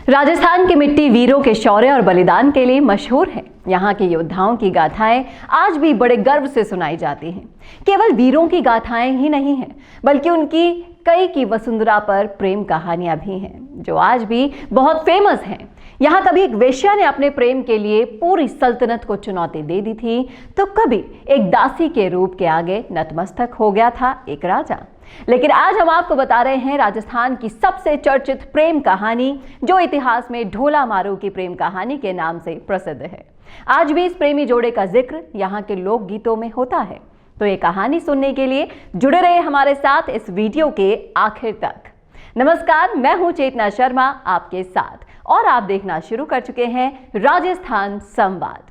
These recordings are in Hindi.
राजस्थान की मिट्टी वीरों के शौर्य और बलिदान के लिए मशहूर है। यहाँ के योद्धाओं की गाथाएं आज भी बड़े गर्व से सुनाई जाती हैं। केवल वीरों की गाथाएं ही नहीं हैं, बल्कि उनकी कई की वसुंधरा पर प्रेम कहानियां भी हैं, जो आज भी बहुत फेमस हैं। यहाँ कभी एक वेश्या ने अपने प्रेम के लिए पूरी सल्तनत को चुनौती दे दी थी, तो कभी एक दासी के रूप के आगे नतमस्तक हो गया था एक राजा। लेकिन आज हम आपको बता रहे हैं राजस्थान की सबसे चर्चित प्रेम कहानी, जो इतिहास में ढोला मारू की प्रेम कहानी के नाम से प्रसिद्ध है। आज भी इस प्रेमी जोड़े का जिक्र यहाँ के लोक गीतों में होता है। तो ये कहानी सुनने के लिए जुड़े रहे हमारे साथ इस वीडियो के आखिर तक। नमस्कार, मैं हूं चेतना शर्मा आपके साथ, और आप देखना शुरू कर चुके हैं राजस्थान संवाद।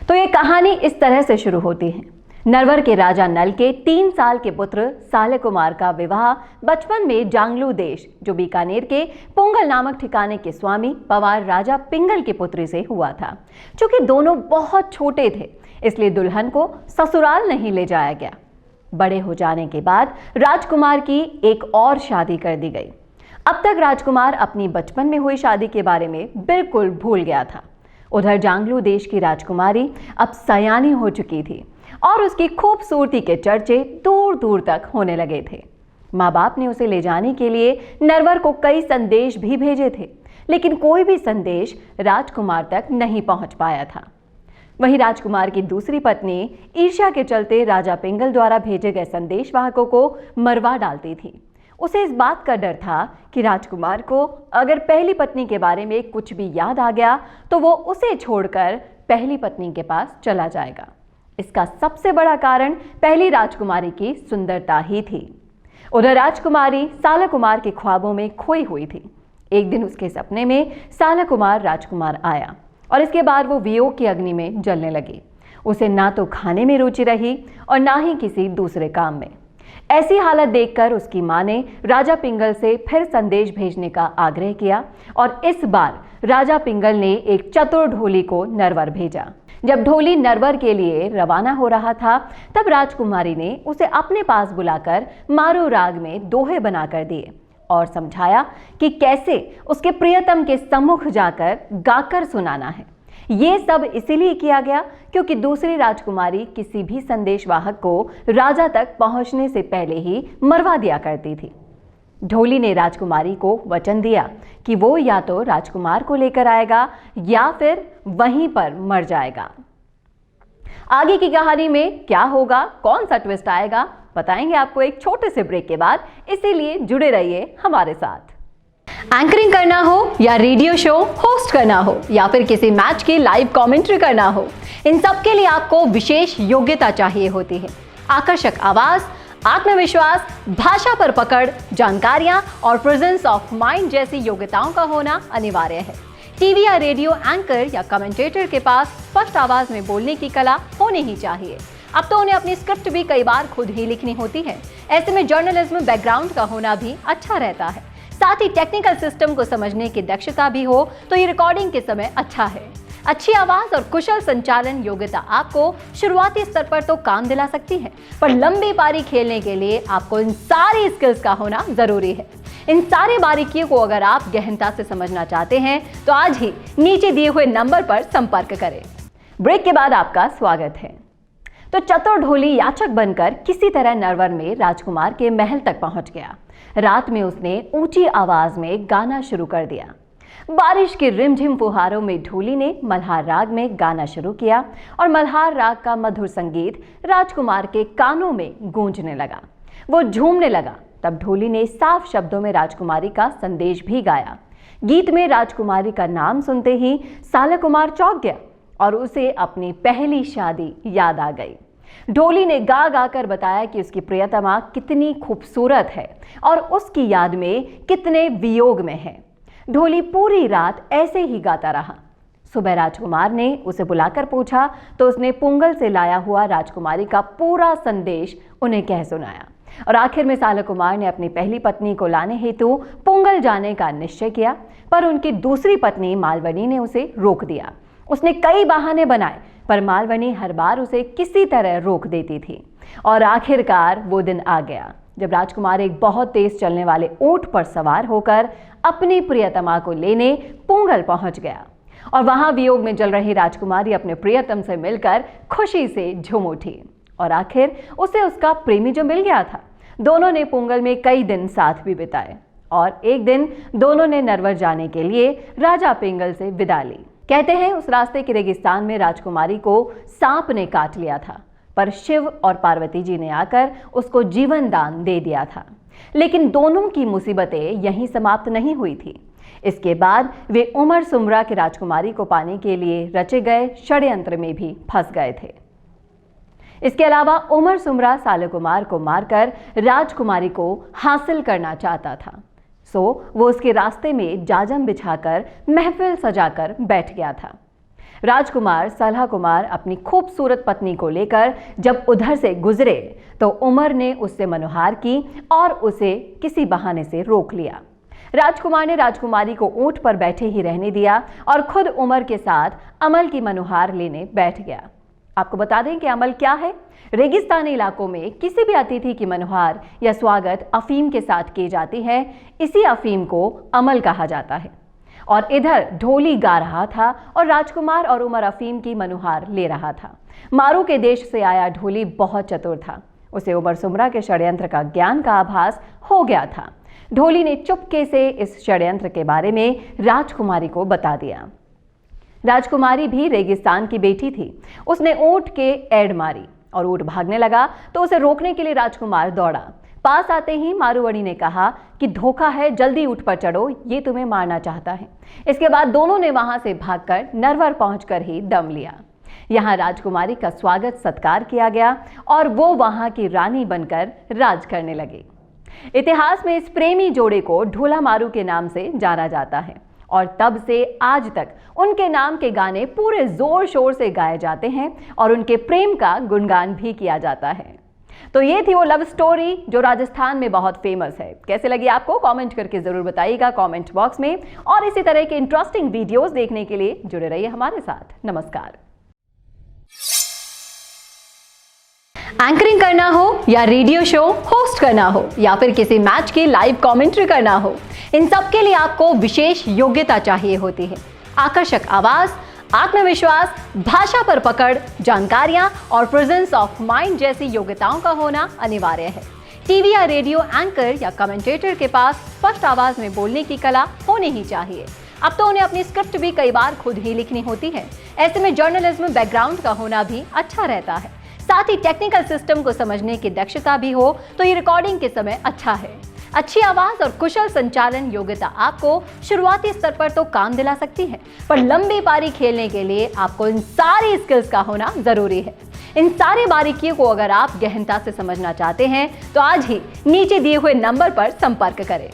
तो ये कहानी इस तरह से शुरू होती है। नरवर के राजा नल के 3 साल के पुत्र साले कुमार का विवाह बचपन में जांगलू देश, जो बीकानेर के पोंगल नामक ठिकाने के स्वामी पवार राजा पिंगल की पुत्री से हुआ था। चूंकि दोनों बहुत छोटे थे, इसलिए दुल्हन को ससुराल नहीं ले जाया गया। बड़े हो जाने के बाद राजकुमार की एक और शादी कर दी गई। अब तक राजकुमार अपनी बचपन में हुई शादी के बारे में बिल्कुल भूल गया था। उधर जांगलू देश की राजकुमारी अब सयानी हो चुकी थी और उसकी खूबसूरती के चर्चे दूर दूर तक होने लगे थे। माँ बाप ने उसे ले जाने के लिए नरवर को कई संदेश भी भेजे थे, लेकिन कोई भी संदेश राजकुमार तक नहीं पहुंच पाया था। वहीं राजकुमार की दूसरी पत्नी ईर्ष्या के चलते राजा पिंगल द्वारा भेजे गए संदेशवाहकों को मरवा डालती थी। उसे इस बात का डर था कि राजकुमार को अगर पहली पत्नी के बारे में कुछ भी याद आ गया तो वो उसे छोड़कर पहली पत्नी के पास चला जाएगा। इसका सबसे बड़ा कारण पहली राजकुमारी की सुंदरता ही थी। उधर राजकुमारी साला कुमार के ख्वाबों में खोई हुई थी। एक दिन उसके सपने में साला कुमार राजकुमार आया और इसके बाद वो वियोग की अग्नि में जलने लगी। उसे ना तो खाने में रुचि रही और ना ही किसी दूसरे काम में। ऐसी हालत देखकर उसकी मां ने राजा पिंगल से फिर संदेश भेजने का आग्रह किया और इस बार राजा पिंगल ने एक चतुर ढोली को नरवर भेजा। जब ढोली नरवर के लिए रवाना हो रहा था, तब राजकुमारी ने उसे अपने पास बुलाकर मारू राग में दोहे बनाकर दिए और समझाया कि कैसे उसके प्रियतम के सम्मुख जाकर गाकर सुनाना है। ये सब इसीलिए किया गया क्योंकि दूसरी राजकुमारी किसी भी संदेशवाहक को राजा तक पहुंचने से पहले ही मरवा दिया करती थी। ढोली ने राजकुमारी को वचन दिया कि वो या तो राजकुमार को लेकर आएगा या फिर वहीं पर मर जाएगा। आगे की कहानी में क्या होगा, कौन सा ट्विस्ट आएगा, बताएंगे आपको एक छोटे से ब्रेक के बाद, इसीलिए जुड़े रहिए हमारे साथ। एंकरिंग करना हो या रेडियो शो होस्ट करना हो या फिर किसी मैच की लाइव कमेंट्री करना हो, इन सब के लिए आपको विशेष योग्यता चाहिए होती है। आकर्षक आवाज, आत्मविश्वास, भाषा पर पकड़, जानकारियां और प्रेजेंस ऑफ माइंड जैसी योग्यताओं का होना अनिवार्य है। टीवी या रेडियो एंकर या कमेंटेटर के पास स्पष्ट आवाज में बोलने की कला होनी ही चाहिए। अब तो उन्हें अपनी स्क्रिप्ट भी कई बार खुद ही लिखनी होती है। ऐसे में जर्नलिज्म बैकग्राउंड का होना भी अच्छा रहता है। साथ ही टेक्निकल सिस्टम को समझने की दक्षता भी हो तो ये रिकॉर्डिंग के समय अच्छा है। अच्छी आवाज और कुशल संचालन योग्यता आपको शुरुआती स्तर पर तो काम दिला सकती है, पर लंबी पारी खेलने के लिए आपको इन सारी स्किल्स का होना जरूरी है। इन सारी बारीकियों को अगर आप गहनता से समझना चाहते हैं तो आज ही नीचे दिए हुए नंबर पर संपर्क करें। ब्रेक के बाद आपका स्वागत है। तो चतुर ढोली याचक बनकर किसी तरह नरवर में राजकुमार के महल तक पहुंच गया। रात में उसने ऊंची आवाज में गाना शुरू कर दिया। बारिश के रिमझिम फुहारों में ढोली ने मल्हार राग में गाना शुरू किया और मल्हार राग का मधुर संगीत राजकुमार के कानों में गूंजने लगा। वो झूमने लगा। तब ढोली ने साफ शब्दों में राजकुमारी का संदेश भी गाया। गीत में राजकुमारी का नाम सुनते ही साला कुमार चौंक गया और उसे अपनी पहली शादी याद आ गई। ढोली ने गा गा कर बताया कि उसकी प्रियतमा कितनी खूबसूरत है और उसकी याद में कितने वियोग में है। ढोली पूरी रात ऐसे ही गाता रहा। सुबह राजकुमार ने उसे बुलाकर पूछा तो उसने पुंगल से लाया हुआ राजकुमारी का पूरा संदेश उन्हें कह सुनाया और आखिर में साला कुमार ने अपनी पहली पत्नी को लाने हेतु पुंगल जाने का निश्चय किया, पर उनकी दूसरी पत्नी मालवनी ने उसे रोक दिया। उसने कई बहाने बनाए, पर मालवनी हर बार उसे किसी तरह रोक देती थी और आखिरकार वो दिन आ गया जब राजकुमार एक बहुत तेज चलने वाले ऊंट पर सवार होकर अपनी प्रियतमा को लेने पोंगल पहुंच गया और वहां वियोग में जल रही राजकुमारी अपने प्रियतम से मिलकर खुशी से झूम उठी और आखिर उसे उसका प्रेमी जो मिल गया था। दोनों ने पोंगल में कई दिन साथ भी बिताए और एक दिन दोनों ने नरवर जाने के लिए राजा पिंगल से विदा ली। कहते हैं उस रास्ते के रेगिस्तान में राजकुमारी को सांप ने काट लिया था, पर शिव और पार्वती जी ने आकर उसको जीवन दान दे दिया था। लेकिन दोनों की मुसीबतें यहीं समाप्त नहीं हुई थी। इसके बाद वे उमर सुमरा की राजकुमारी को पाने के लिए रचे गए षड्यंत्र में भी फंस गए थे। इसके अलावा उमर सुमरा सालकुमार को मारकर राजकुमारी को हासिल करना चाहता था, सो वो उसके रास्ते में जाजम बिछाकर महफिल सजाकर बैठ गया था। राजकुमार सलहा कुमार अपनी खूबसूरत पत्नी को लेकर जब उधर से गुजरे तो उमर ने उससे मनोहार की और उसे किसी बहाने से रोक लिया। राजकुमार ने राजकुमारी को ऊंट पर बैठे ही रहने दिया और खुद उमर के साथ अमल की मनोहार लेने बैठ गया। आपको बता दें कि अमल क्या है। रेगिस्तानी इलाकों में किसी भी अतिथि की मनोहार या स्वागत अफीम के साथ की जाती है। इसी अफीम को अमल कहा जाता है। और इधर ढोली गा रहा था और राजकुमार और उमर अफीम की मनोहार ले रहा था। मारू के देश से आया ढोली बहुत चतुर था। उसे उमर सुमरा के षड्यंत्र का ज्ञान का आभास हो गया था। ढोली ने चुपके से इस षड्यंत्र के बारे में राजकुमारी को बता दिया। राजकुमारी भी रेगिस्तान की बेटी थी। उसने ऊंट के एड़ मारी और ऊंट भागने लगा तो उसे रोकने के लिए राजकुमार दौड़ा। पास आते ही मारूवणी ने कहा कि धोखा है, जल्दी ऊंट पर चढ़ो, ये तुम्हें मारना चाहता है। इसके बाद दोनों ने वहां से भागकर नरवर पहुंचकर ही दम लिया। यहाँ राजकुमारी का स्वागत सत्कार किया गया और वो वहां की रानी बनकर राज करने लगी। इतिहास में इस प्रेमी जोड़े को ढोला मारू के नाम से जाना जाता है और तब से आज तक उनके नाम के गाने पूरे जोर शोर से गाए जाते हैं और उनके प्रेम का गुणगान भी किया जाता है। तो ये थी वो लव स्टोरी जो राजस्थान में बहुत फेमस है। कैसे लगी आपको कमेंट करके जरूर बताइएगा कमेंट बॉक्स में। और इसी तरह के इंटरेस्टिंग वीडियोस देखने के लिए जुड़े रहिए हमारे साथ। नमस्कार। एंकरिंग करना हो या रेडियो शो होस्ट करना हो या फिर किसी मैच की लाइव कमेंट्री करना हो, इन सब के लिए आपको विशेष योग्यता चाहिए होती है। आकर्षक आवाज, आत्मविश्वास, भाषा पर पकड़, जानकारियां और प्रेजेंस ऑफ माइंड जैसी योग्यताओं का होना अनिवार्य है। टीवी या रेडियो एंकर या कमेंटेटर के पास स्पष्ट आवाज में बोलने की कला होनी ही चाहिए। अब तो उन्हें अपनी स्क्रिप्ट भी कई बार खुद ही लिखनी होती है। ऐसे में जर्नलिज्म बैकग्राउंड का होना भी अच्छा रहता है। साथ ही टेक्निकल सिस्टम को समझने की दक्षता भी हो तो ये रिकॉर्डिंग के समय अच्छा है। अच्छी आवाज और कुशल संचालन योग्यता आपको शुरुआती स्तर पर तो काम दिला सकती है, पर लंबी पारी खेलने के लिए आपको इन सारी स्किल्स का होना जरूरी है। इन सारी बारीकियों को अगर आप गहनता से समझना चाहते हैं तो आज ही नीचे दिए हुए नंबर पर संपर्क करें।